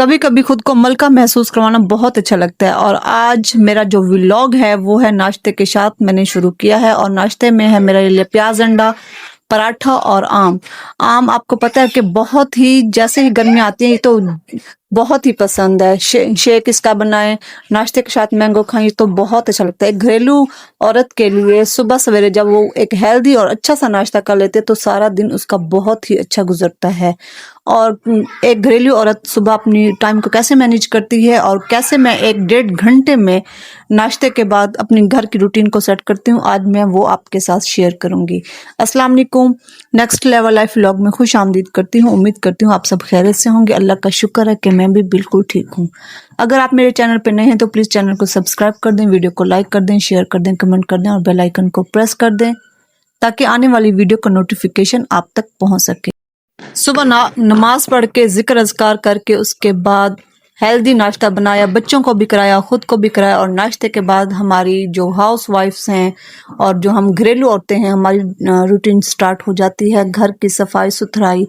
कभी कभी खुद को मलका महसूस करवाना बहुत अच्छा लगता है। और आज मेरा जो व्लॉग है वो है नाश्ते के साथ मैंने शुरू किया है। और नाश्ते में है मेरे लिए प्याज अंडा, पराठा और आम। आम आपको पता है कि बहुत ही, जैसे ही गर्मी आती है तो बहुत ही पसंद है। शेक इसका बनाए, नाश्ते के साथ मैंगो खाएं तो बहुत अच्छा लगता है। एक घरेलू औरत के लिए सुबह सवेरे जब वो एक हेल्दी और अच्छा सा नाश्ता कर लेते हैं तो सारा दिन उसका बहुत ही अच्छा गुजरता है। और एक घरेलू औरत सुबह अपनी टाइम को कैसे मैनेज करती है और कैसे मैं 1-1.5 घंटे में नाश्ते के बाद अपनी घर की रूटीन को सेट करती हूँ, आज मैं वो आपके साथ शेयर करूंगी। अस्सलाम वालेकुम। नेक्स्ट लेवल लाइफ व्लॉग में खुश आमदीद करती हूँ। उम्मीद करती हूँ आप सब खैरियत से होंगे। अल्लाह का शुक्र है कि मैं भी बिल्कुल ठीक हूँ। अगर आप मेरे चैनल पे नए हैं तो प्लीज़ चैनल को सब्सक्राइब कर दें, वीडियो को लाइक कर दें, शेयर कर दें, कमेंट कर दें और बेल आइकन को प्रेस कर दें ताकि आने वाली वीडियो का नोटिफिकेशन आप तक पहुँच सके। सुबह नमाज पढ़ के जिक्र अज़कार करके उसके बाद हेल्दी नाश्ता बनाया, बच्चों को भी कराया, खुद को भी कराया। और नाश्ते के बाद हमारी जो हाउस वाइफ्स हैं और जो हम घरेलू औरतें हैं, हमारी रूटीन स्टार्ट हो जाती है। घर की सफाई सुथराई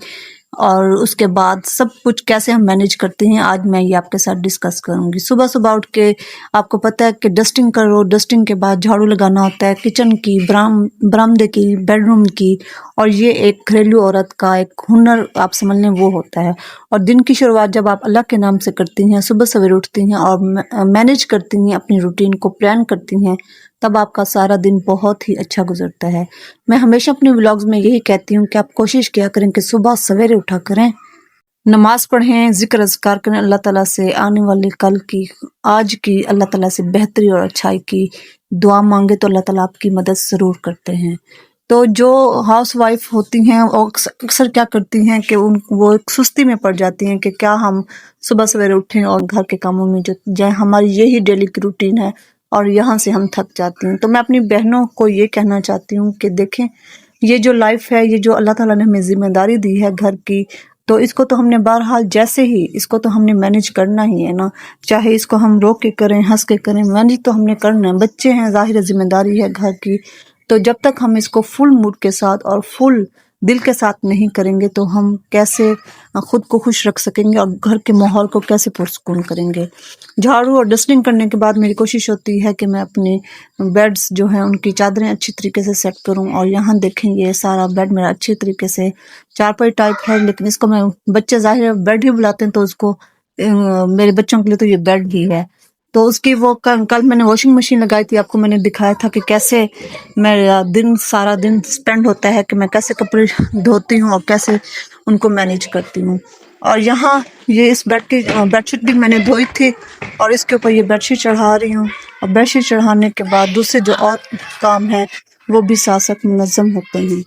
और उसके बाद सब कुछ कैसे हम मैनेज करते हैं, आज मैं ये आपके साथ डिस्कस करूंगी। सुबह सुबह उठ के आपको पता है कि डस्टिंग करो, डस्टिंग के बाद झाड़ू लगाना होता है, किचन की, बरामदे की, बेडरूम की। और ये एक घरेलू औरत का एक हुनर आप समझ लें वो होता है। और दिन की शुरुआत जब आप अल्लाह के नाम से करती हैं, सुबह सवेरे उठती हैं और मैनेज करती हैं, अपनी रूटीन को प्लान करती हैं, तब आपका सारा दिन बहुत ही अच्छा गुजरता है। मैं हमेशा अपने व्लॉग्स में यही कहती हूँ कि आप कोशिश किया करें कि सुबह सवेरे उठा करें, नमाज पढ़ें, जिक्र अज़कार करें, अल्लाह ताला से आने वाले कल की, आज की अल्लाह ताला से बेहतरी और अच्छाई की दुआ मांगे तो अल्लाह ताला आपकी मदद ज़रूर करते हैं। तो जो हाउस वाइफ होती हैं वो अक्सर क्या करती हैं कि वो एक सुस्ती में पड़ जाती हैं कि क्या हम सुबह सवेरे उठें और घर के कामों में जो जाए, हमारी यही डेली की रूटीन है और यहाँ से हम थक जाती हैं। तो मैं अपनी बहनों को ये कहना चाहती हूँ कि देखें, ये जो लाइफ है, ये जो अल्लाह ताला ने हमें जिम्मेदारी दी है घर की, तो इसको तो हमने बहरहाल जैसे ही इसको तो हमने मैनेज करना ही है ना। चाहे इसको हम रो के करें, हंस के करें, मैनेज तो हमने करना है। बच्चे हैं, जाहिर है जिम्मेदारी है घर की। तो जब तक हम इसको फुल मूड के साथ और फुल दिल के साथ नहीं करेंगे तो हम कैसे खुद को खुश रख सकेंगे और घर के माहौल को कैसे पुरसकून करेंगे। झाड़ू और डस्टिंग करने के बाद मेरी कोशिश होती है कि मैं अपने बेड्स जो हैं उनकी चादरें अच्छी तरीके से सेट करूं। और यहाँ देखेंगे ये सारा बेड मेरा अच्छी तरीके से चारपाई टाइप है, लेकिन इसको मैं, बच्चे जाहिर है बेड ही बुलाते हैं तो उसको मेरे बच्चों के लिए तो ये बेड ही है। तो उसकी वो कल मैंने वॉशिंग मशीन लगाई थी, आपको मैंने दिखाया था कि कैसे मेरा दिन, सारा दिन स्पेंड होता है कि मैं कैसे कपड़े धोती हूँ और कैसे उनको मैनेज करती हूँ। और यहाँ ये इस बेड की बेडशीट भी मैंने धोई थी और इसके ऊपर ये बेडशीट चढ़ा रही हूँ। और बेडशीट चढ़ाने के बाद दूसरे जो और काम है वो भी साथ साथ मुनज़्ज़म होते हैं।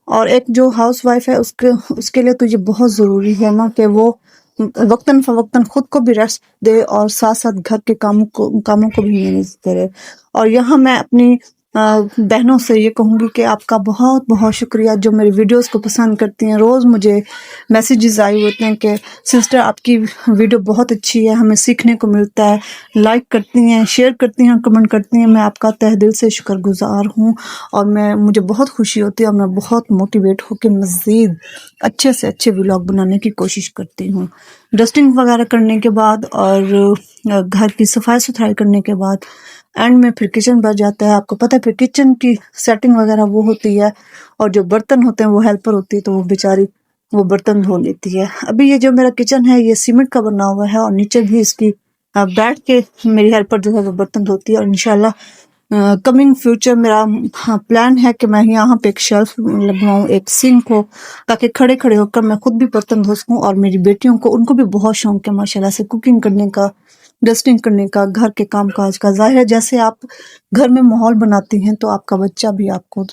और एक जो हाउस वाइफ है उसके लिए तो ये बहुत ज़रूरी है ना कि वो वक्तन फवक्तन खुद को भी रेस्ट दे और साथ साथ घर के कामों को भी मैनेज करे। और यहाँ मैं अपनी बहनों से ये कहूँगी कि आपका बहुत बहुत शुक्रिया जो मेरी वीडियोस को पसंद करती हैं। रोज़ मुझे मैसेजेस आए होते हैं कि सिस्टर आपकी वीडियो बहुत अच्छी है, हमें सीखने को मिलता है। लाइक करती हैं, शेयर करती हैं, कमेंट करती हैं। मैं आपका तहे दिल से शुक्रगुजार हूँ और मुझे बहुत खुशी होती है और मैं बहुत मोटिवेट होकर मज़ीद अच्छे से अच्छे व्लॉग बनाने की कोशिश करती हूँ। डस्टिंग वगैरह करने के बाद और घर की सफाई सुथराई करने के बाद एंड में फिर किचन बच जाता है। आपको पता है फिर किचन की सेटिंग वगैरह वो होती है और जो बर्तन होते हैं वो हेल्पर होती है, तो वो बेचारी वो बर्तन धो लेती है। अभी ये जो मेरा किचन है ये सीमेंट का बना हुआ है और नीचे भी इसकी बैठ के मेरी हेल्पर जो है वो बर्तन धोती है। और इंशाल्लाह कमिंग फ्यूचर मेरा प्लान है कि मैं यहाँ पे एक शेल्फ लगवाऊँ, एक सिंक हो, ताकि खड़े खड़े होकर मैं खुद भी बर्तन धो सकूँ। और मेरी बेटियों को, उनको भी बहुत शौक है माशाल्लाह से कुकिंग करने का, डस्टिंग करने का, घर के काम काज का। जाहिर है जैसे आप घर में माहौल बनाती हैं तो आपका बच्चा भी आपको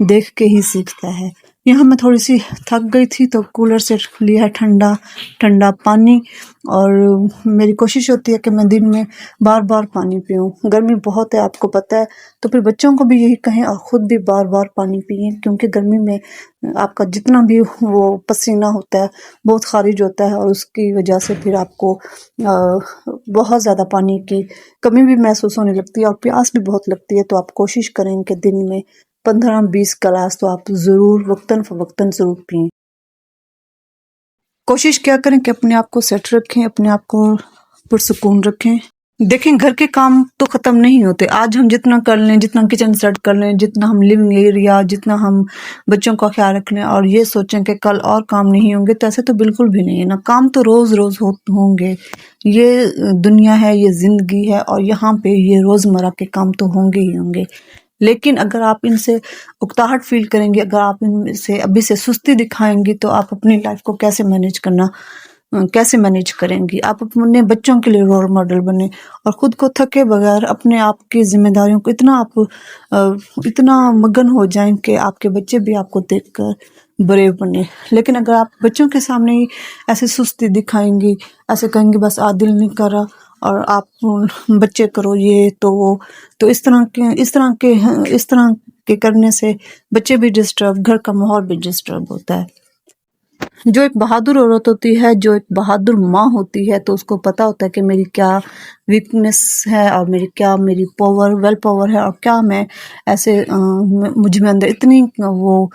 देख के ही सीखता है। यहाँ मैं थोड़ी सी थक गई थी तो कूलर से लिया ठंडा ठंडा पानी। और मेरी कोशिश होती है कि मैं दिन में बार बार पानी पीऊँ। गर्मी बहुत है आपको पता है, तो फिर बच्चों को भी यही कहें और ख़ुद भी बार बार पानी पिए, क्योंकि गर्मी में आपका जितना भी वो पसीना होता है बहुत खारिज होता है और उसकी वजह से फिर आपको बहुत ज़्यादा पानी की कमी भी महसूस होने लगती है और प्यास भी बहुत लगती है। तो आप कोशिश करें कि दिन में 15-20 गिलास तो आप ज़रूर वक्तन फ़वक्तन ज़रूर पिएँ। کوشش کیا کریں کہ اپنے آپ کو سیٹ رکھیں، اپنے آپ کو پرسکون رکھیں. دیکھیں گھر کے کام تو ختم نہیں ہوتے. آج ہم جتنا کر لیں، جتنا کچن سیٹ کر لیں، جتنا ہم لیونگ ایریا، جتنا ہم بچوں کا خیال رکھ لیں اور یہ سوچیں کہ کل اور کام نہیں ہوں گے، تو ایسے تو بالکل بھی نہیں ہے نا. کام تو روز روز ہوں گے. یہ دنیا ہے، یہ زندگی ہے، اور یہاں پہ یہ روزمرہ کے کام تو ہوں گے ہی ہوں گے. لیکن اگر آپ ان سے اکتاہٹ فیل کریں گے، اگر آپ ان سے ابھی سے سستی دکھائیں گی، تو آپ اپنی لائف کو کیسے مینیج کریں گی؟ آپ اپنے بچوں کے لیے رول ماڈل بنے اور خود کو تھکے بغیر اپنے آپ کی ذمہ داریوں کو اتنا مگن ہو جائیں کہ آپ کے بچے بھی آپ کو دیکھ کر بریو بنے. لیکن اگر آپ بچوں کے سامنے ہی ایسے سستی دکھائیں گی، ایسے کہیں گے بس دل نہیں کر رہا، اور آپ بچے کرو یہ تو وہ، تو اس طرح کے کرنے سے بچے بھی ڈسٹرب، گھر کا ماحول بھی ڈسٹرب ہوتا ہے. جو ایک بہادر عورت ہوتی ہے، جو ایک بہادر ماں ہوتی ہے، تو اس کو پتا ہوتا ہے کہ میری کیا ویکنس ہے اور میری ویل پاور ہے، اور کیا میں ایسے مجھ میں اندر اتنی وہ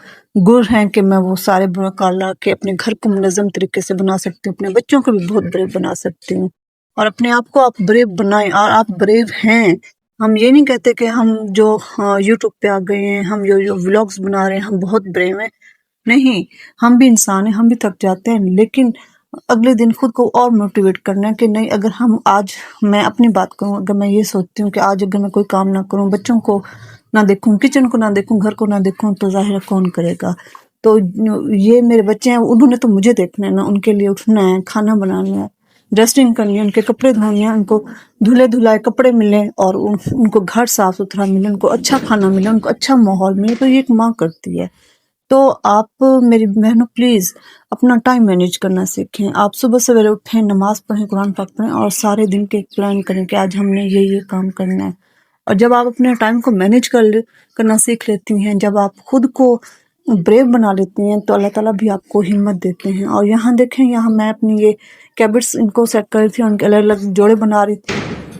گر ہیں کہ میں وہ سارے لا کے اپنے گھر کو منظم طریقے سے بنا سکتی ہوں، اپنے بچوں کو بھی بہت بریو بنا سکتی ہوں. اور اپنے آپ کو آپ بریو بنائیں، اور آپ بریو ہیں. ہم یہ نہیں کہتے کہ ہم جو یوٹیوب پہ آ گئے ہیں، ہم جو ولاگز بنا رہے ہیں، ہم بہت بریو ہیں. نہیں، ہم بھی انسان ہیں، ہم بھی تھک جاتے ہیں. لیکن اگلے دن خود کو اور موٹیویٹ کرنا ہے کہ نہیں، اگر میں اپنی بات کروں، اگر میں یہ سوچتی ہوں کہ آج اگر میں کوئی کام نہ کروں، بچوں کو نہ دیکھوں، کچن کو نہ دیکھوں، گھر کو نہ دیکھوں، تو ظاہر کون کرے گا؟ تو یہ میرے بچے ہیں، انہوں نے تو مجھے دیکھنا ہے نا. ان کے لیے اٹھنا ہے، کھانا بنانا ہے، ڈسٹنگ کرنی ہے، ان کے کپڑے دھونے ہیں، ان کو دھلے دھلائے کپڑے ملیں، اور ان کو گھر صاف ستھرا ملے، ان کو اچھا کھانا ملے، ان کو اچھا ماحول ملے. تو یہ ایک ماں کرتی ہے. تو آپ میری بہنوں پلیز اپنا ٹائم مینیج کرنا سیکھیں. آپ صبح سویرے اٹھیں، نماز پڑھیں، قرآن پاک پڑھیں، اور سارے دن کے پلان کریں کہ آج ہم نے یہ کام کرنا ہے. اور جب آپ اپنے ٹائم کو مینیج کرنا سیکھ لیتی ہیں، جب آپ خود کو بریو بنا لیتی ہیں، تو اللہ تعالیٰ بھی آپ کو ہمت دیتے ہیں. اور یہاں دیکھیں، یہاں میں اپنی یہ کیبٹس ان کو سیٹ کر رہی تھی، ان کے الگ الگ جوڑے بنا رہی تھی.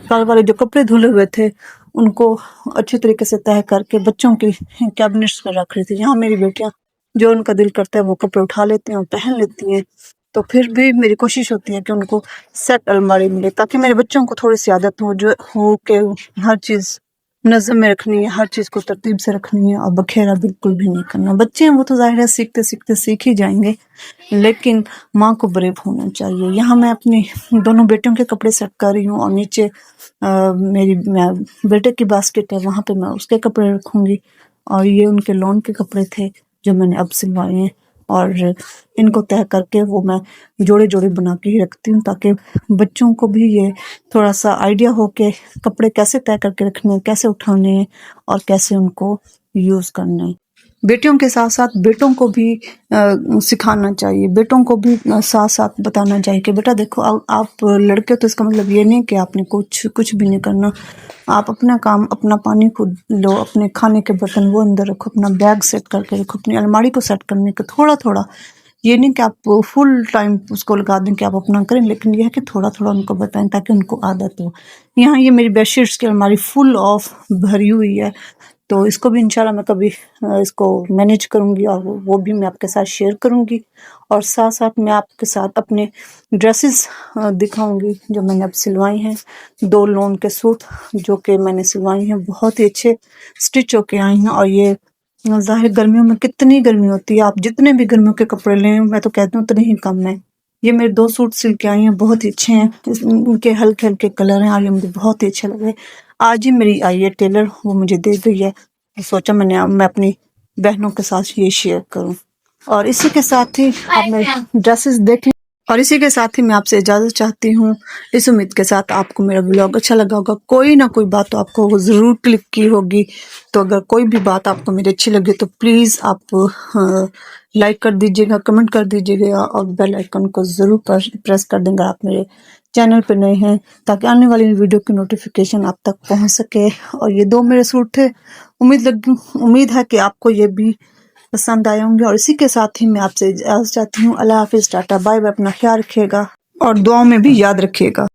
کل والے جو کپڑے دھلے ہوئے تھے ان کو اچھی طریقے سے تہہ کر کے بچوں کی کیبنٹس میں رکھ رہی تھی. یہاں میری بیٹیاں جو ان کا دل کرتا ہے وہ کپڑے اٹھا لیتی ہیں اور پہن لیتی ہیں. تو پھر بھی میری کوشش ہوتی ہے کہ ان کو سیٹ الماری ملے، تاکہ میرے بچوں کو تھوڑی سی عادت ہو کہ ہر چیز نظم میں رکھنی ہے، ہر چیز کو ترتیب سے رکھنی ہے، اور بکھیرا بالکل بھی نہیں کرنا. بچے ہیں وہ تو ظاہر ہے سیکھتے سیکھتے سیکھ ہی جائیں گے، لیکن ماں کو بریو ہونا چاہیے. یہاں میں اپنی دونوں بیٹوں کے کپڑے سیٹ کر رہی ہوں، اور نیچے میری بیٹے کی باسکٹ ہے، وہاں پہ میں اس کے کپڑے رکھوں گی. اور یہ ان کے لون کے کپڑے تھے جو میں نے اب سلوائے ہیں، اور ان کو تہہ کر کے وہ میں جوڑے جوڑے بنا کے ہی رکھتی ہوں، تاکہ بچوں کو بھی یہ تھوڑا سا آئیڈیا ہو کہ کپڑے کیسے تہہ کر کے رکھنے ہیں، کیسے اٹھانے ہیں، اور کیسے ان کو یوز کرنا ہے. بیٹیوں کے ساتھ ساتھ بیٹوں کو بھی سکھانا چاہیے، بیٹوں کو بھی ساتھ ساتھ بتانا چاہیے کہ بیٹا دیکھو، آپ لڑکے تو اس کا مطلب یہ نہیں کہ آپ نے کچھ بھی نہیں کرنا. آپ اپنا کام، اپنا پانی خود لو، اپنے کھانے کے برتن وہ اندر رکھو، اپنا بیگ سیٹ کر کے رکھو، اپنی الماری کو سیٹ کرنے کا تھوڑا تھوڑا. یہ نہیں کہ آپ فل ٹائم اس کو لگا دیں کہ آپ اپنا کریں، لیکن یہ ہے کہ تھوڑا تھوڑا ان کو بتائیں تاکہ ان کو عادت ہو. یہاں یہ میری بیڈ شیٹس کی الماری فل آف بھری ہوئی ہے، تو اس کو بھی انشاءاللہ میں کبھی اس کو مینیج کروں گی، اور وہ بھی میں آپ کے ساتھ شیئر کروں گی. اور ساتھ ساتھ میں آپ کے ساتھ اپنے ڈریسز دکھاؤں گی جو میں نے اب سلوائی ہیں. 2 لون کے سوٹ جو کہ میں نے سلوائی ہیں، بہت ہی اچھے سٹچ ہو کے آئی ہیں. اور یہ ظاہر گرمیوں میں کتنی گرمی ہوتی ہے، آپ جتنے بھی گرمیوں کے کپڑے لیں، میں تو کہتی ہوں اتنے ہی کم ہے. یہ میرے 2 سوٹ سل کے آئی ہیں، بہت ہی اچھے ہیں، ان کے ہلکے ہلکے کلر ہیں، اور یہ مجھے بہت ہی اچھے لگے. آج ہی میری آئی ہے ٹیلر، وہ مجھے دے گئی ہے، سوچا میں اپنی بہنوں کے ساتھ یہ شیئر کروں. اور اسی کے ساتھ ہی آپ میرے ڈریسز دیکھیں، اور اسی کے ساتھ ہی میں آپ سے اجازت چاہتی ہوں، اس امید کے ساتھ آپ کو میرا ولاگ اچھا لگا ہوگا. کوئی نہ کوئی بات تو آپ کو ضرور کلک کی ہوگی. تو اگر کوئی بھی بات آپ کو میری اچھی لگے تو پلیز آپ لائک کر دیجیے گا، کمنٹ کر دیجیے گا، اور بیل آئیکن کو ضرور پریس کر دیں گا آپ میرے چینل پہ نئے ہیں، تاکہ آنے والی ویڈیو کی نوٹیفیکیشن آپ تک پہنچ سکے. اور یہ 2 میرے سوٹ تھے، امید ہے کہ آپ کو یہ بھی پسند آئے ہوں گے. اور اسی کے ساتھ ہی میں آپ سے اجازت چاہتی ہوں. اللہ حافظ، ٹاٹا، بائے بائے. اپنا خیال رکھیے گا اور دعاؤں میں بھی یاد رکھیے گا.